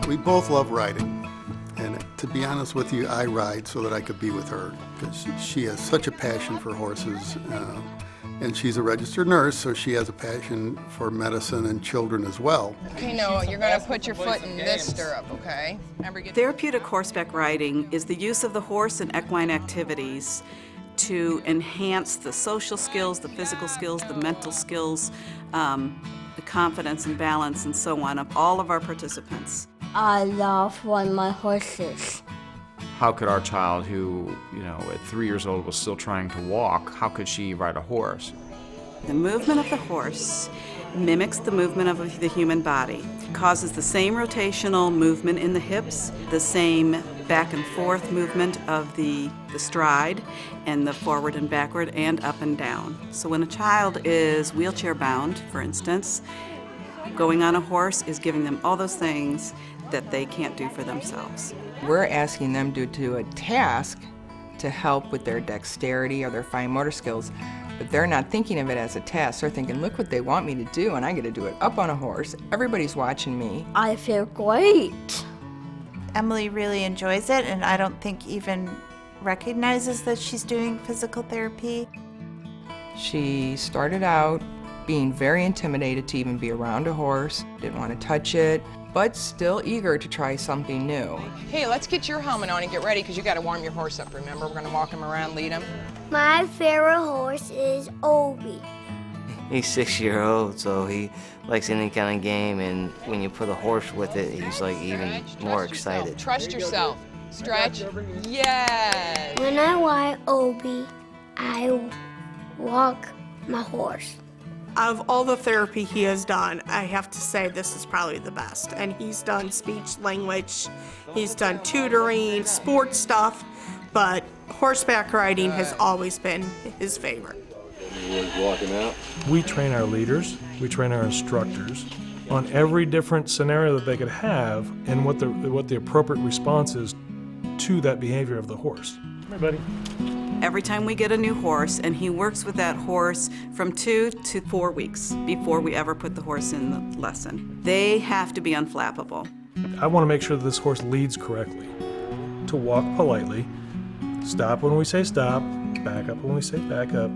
We both love riding. And to be honest with you, I ride so that I could be with her because she has such a passion for horses. And she's a registered nurse, so she has a passion for medicine and children as well. Okay, Noah, you're going to put your foot in this stirrup, okay? Therapeutic horseback riding is the use of the horse in equine activities to enhance the social skills, the physical skills, the mental skills, the confidence and balance and so on of all of our participants. I love riding my horses. How could our child who, at 3 years old was still trying to walk, how could she ride a horse? The movement of the horse mimics the movement of the human body. It causes the same rotational movement in the hips, the same back and forth movement of the stride, and the forward and backward and up and down. So when a child is wheelchair bound, for instance, going on a horse is giving them all those things that they can't do for themselves. We're asking them to do a task to help with their dexterity or their fine motor skills, but they're not thinking of it as a task. They're thinking, look what they want me to do, and I get to do it up on a horse. Everybody's watching me. I feel great. Emily really enjoys it, and I don't think even recognizes that she's doing physical therapy. She started out being very intimidated to even be around a horse, didn't want to touch it, but still eager to try something new. Hey, let's get your helmet on and get ready because you got to warm your horse up, remember? We're going to walk him around, lead him. My favorite horse is Obi. He's 6-year-old, so he likes any kind of game, and when you put a horse with it, he's like even more excited. Trust yourself. Stretch. Yes. When I ride Obi, I walk my horse. Of all the therapy he has done, I have to say this is probably the best. And he's done speech, language, he's done tutoring, sports stuff, but horseback riding has always been his favorite. We train our leaders, we train our instructors on every different scenario that they could have and what the appropriate response is to that behavior of the horse. Come here, buddy. Every time we get a new horse, and he works with that horse from 2 to 4 weeks before we ever put the horse in the lesson. They have to be unflappable. I want to make sure that this horse leads correctly, to walk politely, stop when we say stop, back up when we say back up.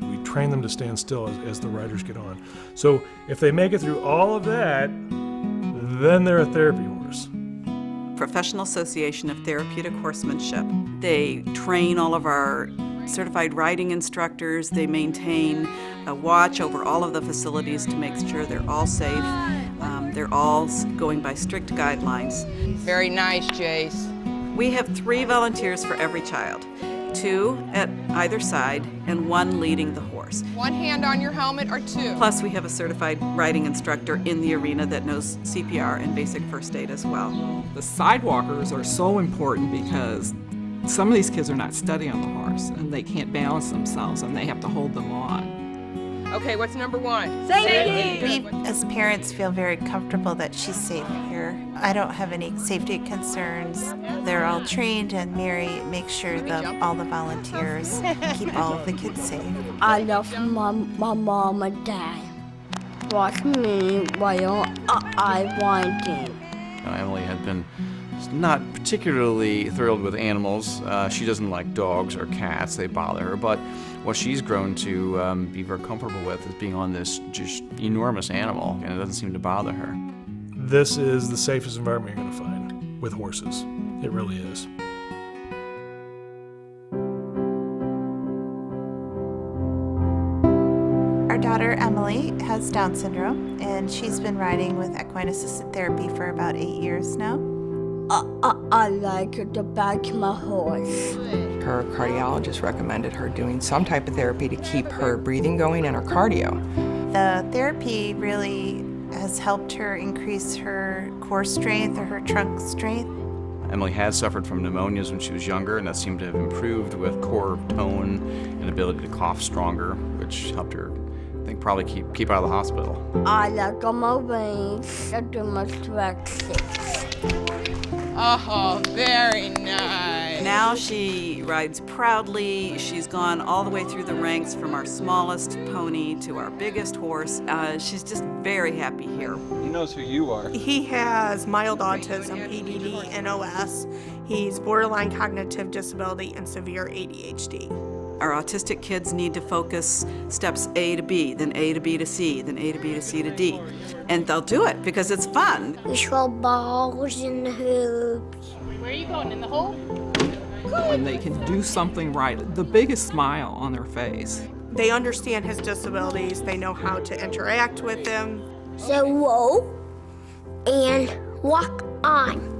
We train them to stand still as the riders get on. So if they make it through all of that, then they're a therapy horse. Professional Association of Therapeutic Horsemanship. They train all of our certified riding instructors. They maintain a watch over all of the facilities to make sure they're all safe. They're all going by strict guidelines. Very nice, Jace. We have 3 volunteers for every child, 2 at either side and 1 leading the horse. 1 hand on your helmet or 2? Plus we have a certified riding instructor in the arena that knows CPR and basic first aid as well. The sidewalkers are so important because some of these kids are not steady on the horse and they can't balance themselves and they have to hold them on. Okay, what's number 1? We, as parents, feel very comfortable that she's safe here. I don't have any safety concerns. They're all trained, and Mary makes sure that all the volunteers keep all of the kids safe. I love my mom and dad. Watch me while I winding. Emily had been not particularly thrilled with animals. She doesn't like dogs or cats, they bother her, but what she's grown to be very comfortable with is being on this just enormous animal, and it doesn't seem to bother her. This is the safest environment you're going to find with horses. It really is. Our daughter Emily has Down syndrome, and she's been riding with equine-assisted therapy for about 8 years now. I like to back my horse. Her cardiologist recommended her doing some type of therapy to keep her breathing going and her cardio. The therapy really has helped her increase her core strength or her trunk strength. Emily had suffered from pneumonias when she was younger, and that seemed to have improved with core tone and ability to cough stronger, which helped her, I think, probably keep out of the hospital. I like on my wings. I do my stretches. Oh, very nice. Now she rides proudly. She's gone all the way through the ranks from our smallest pony to our biggest horse. She's just very happy here. He knows who you are. He has mild autism, PDD, NOS. He's borderline cognitive disability and severe ADHD. Our autistic kids need to focus steps A to B, then A to B to C, then A to B to C to D. And they'll do it because it's fun. We throw balls in the hoops. Where are you going, in the hole? When they can do something right, the biggest smile on their face. They understand his disabilities. They know how to interact with him. Say whoa and walk on.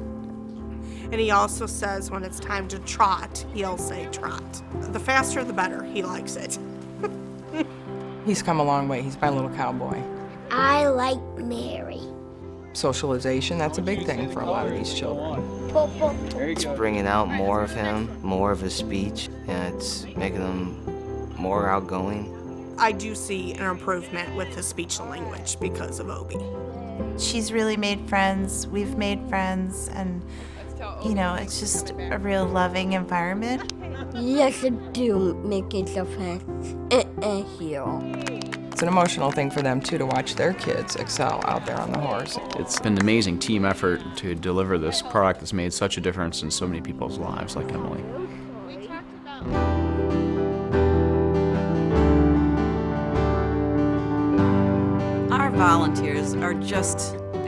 And he also says when it's time to trot, he'll say trot. The faster the better. He likes it. He's come a long way. He's my little cowboy. I like Mary. Socialization, that's a big thing for a lot of these children. It's bringing out more of him, more of his speech, and it's making him more outgoing. I do see an improvement with his speech and language because of Obi. She's really made friends. We've made friends, and you know, it's just a real loving environment. Yes, I do make it a fast and hero. It's an emotional thing for them, too, to watch their kids excel out there on the horse. It's been an amazing team effort to deliver this product that's made such a difference in so many people's lives, like Emily. Our volunteers are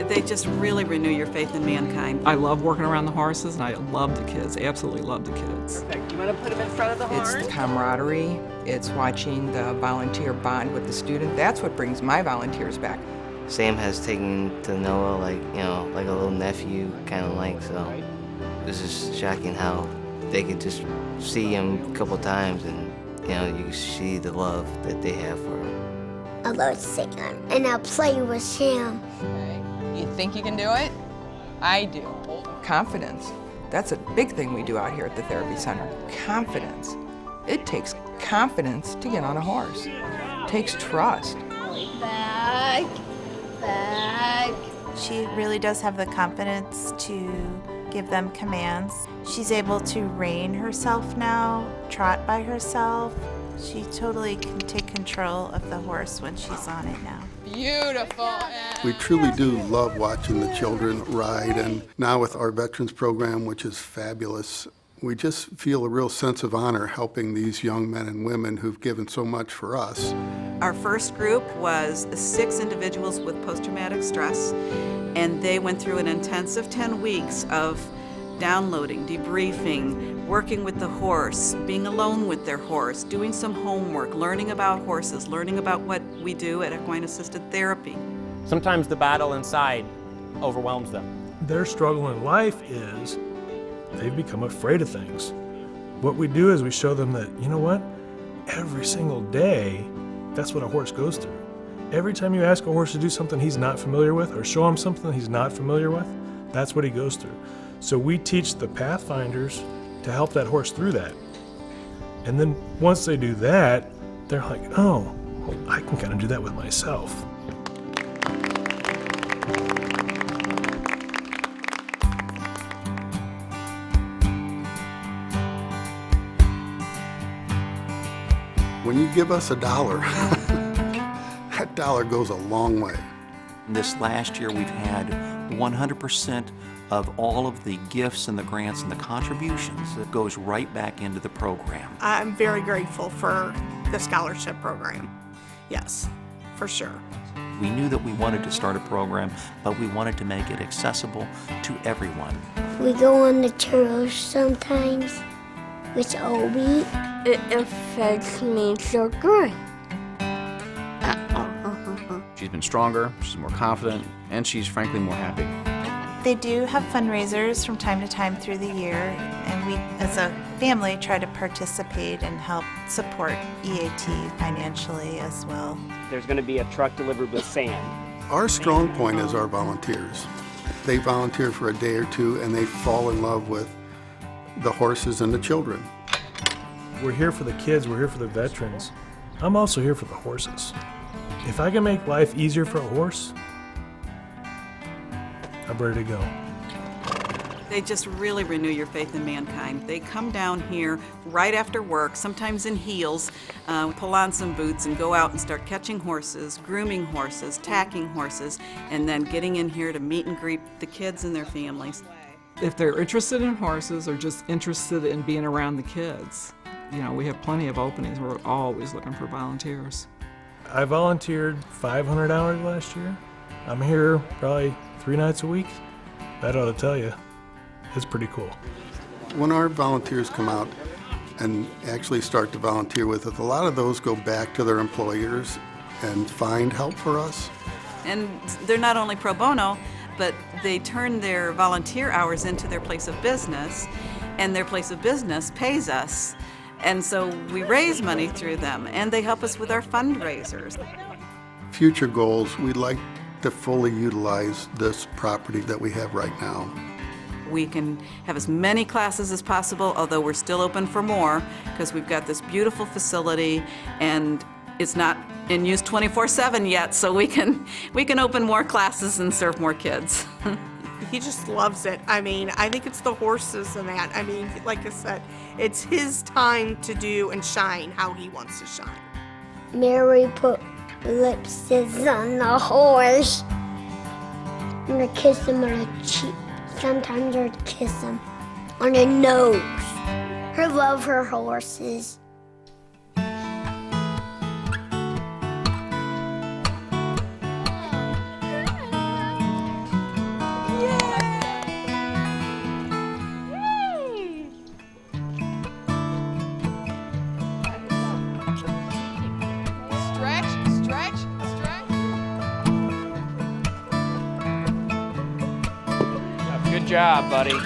they just really renew your faith in mankind. I love working around the horses, and I love the kids, absolutely love the kids. You want to put him in front of the It's the camaraderie. It's watching the volunteer bond with the student. That's what brings my volunteers back. Sam has taken to Noah like a little nephew, kind of like, so this is shocking how they could just see him a couple times and, you can see the love that they have for him. I love Sam, and I play with him. You think you can do it? I do. Confidence. That's a big thing we do out here at the therapy center. Confidence. It takes confidence to get on a horse. It takes trust. Back. She really does have the confidence to give them commands. She's able to rein herself now, trot by herself. She totally can take control of the horse when she's on it now. Beautiful. We truly do love watching the children ride, and now with our veterans program, which is fabulous, we just feel a real sense of honor helping these young men and women who've given so much for us. Our first group was 6 individuals with post-traumatic stress, and they went through an intensive 10 weeks of downloading, debriefing, working with the horse, being alone with their horse, doing some homework, learning about horses, learning about what we do at Equine-Assisted Therapy. Sometimes the battle inside overwhelms them. Their struggle in life is they've become afraid of things. What we do is we show them that, you know what? Every single day, that's what a horse goes through. Every time you ask a horse to do something he's not familiar with or show him something he's not familiar with, that's what he goes through. So we teach the pathfinders to help that horse through that. And then once they do that, they're like, oh, well, I can kind of do that with myself. When you give us $1, that dollar goes a long way. This last year, we've had 100% of all of the gifts and the grants and the contributions that goes right back into the program. I'm very grateful for the scholarship program. Yes, for sure. We knew that we wanted to start a program, but we wanted to make it accessible to everyone. We go on the tours sometimes with Obi. It affects me so good. She's been stronger, she's more confident, and she's frankly more happy. They do have fundraisers from time to time through the year, and we as a family try to participate and help support EAT financially as well. There's going to be a truck delivered with sand. Our strong point is our volunteers. They volunteer for a day or two and they fall in love with the horses and the children. We're here for the kids, we're here for the veterans. I'm also here for the horses. If I can make life easier for a horse, I'm ready to go. They just really renew your faith in mankind. They come down here right after work, sometimes in heels, pull on some boots and go out and start catching horses, grooming horses, tacking horses, and then getting in here to meet and greet the kids and their families. If they're interested in horses or just interested in being around the kids, you know, we have plenty of openings. We're always looking for volunteers. I volunteered 500 hours last year. I'm here probably 3 nights a week. That ought to tell you. It's pretty cool. When our volunteers come out and actually start to volunteer with us, a lot of those go back to their employers and find help for us. And they're not only pro bono, but they turn their volunteer hours into their place of business, and their place of business pays us. And so we raise money through them, and they help us with our fundraisers. Future goals, we'd like to fully utilize this property that we have right now. We can have as many classes as possible, although we're still open for more, because we've got this beautiful facility, and it's not in use 24/7 yet, so we can open more classes and serve more kids. He just loves it. I mean, I think it's the horses and that. I mean, like I said, it's his time to do and shine how he wants to shine. Mary put lipstick on the horse. I'm gonna kiss him on the cheek. Sometimes I'd kiss him on the nose. Her love her horses. Good job, buddy.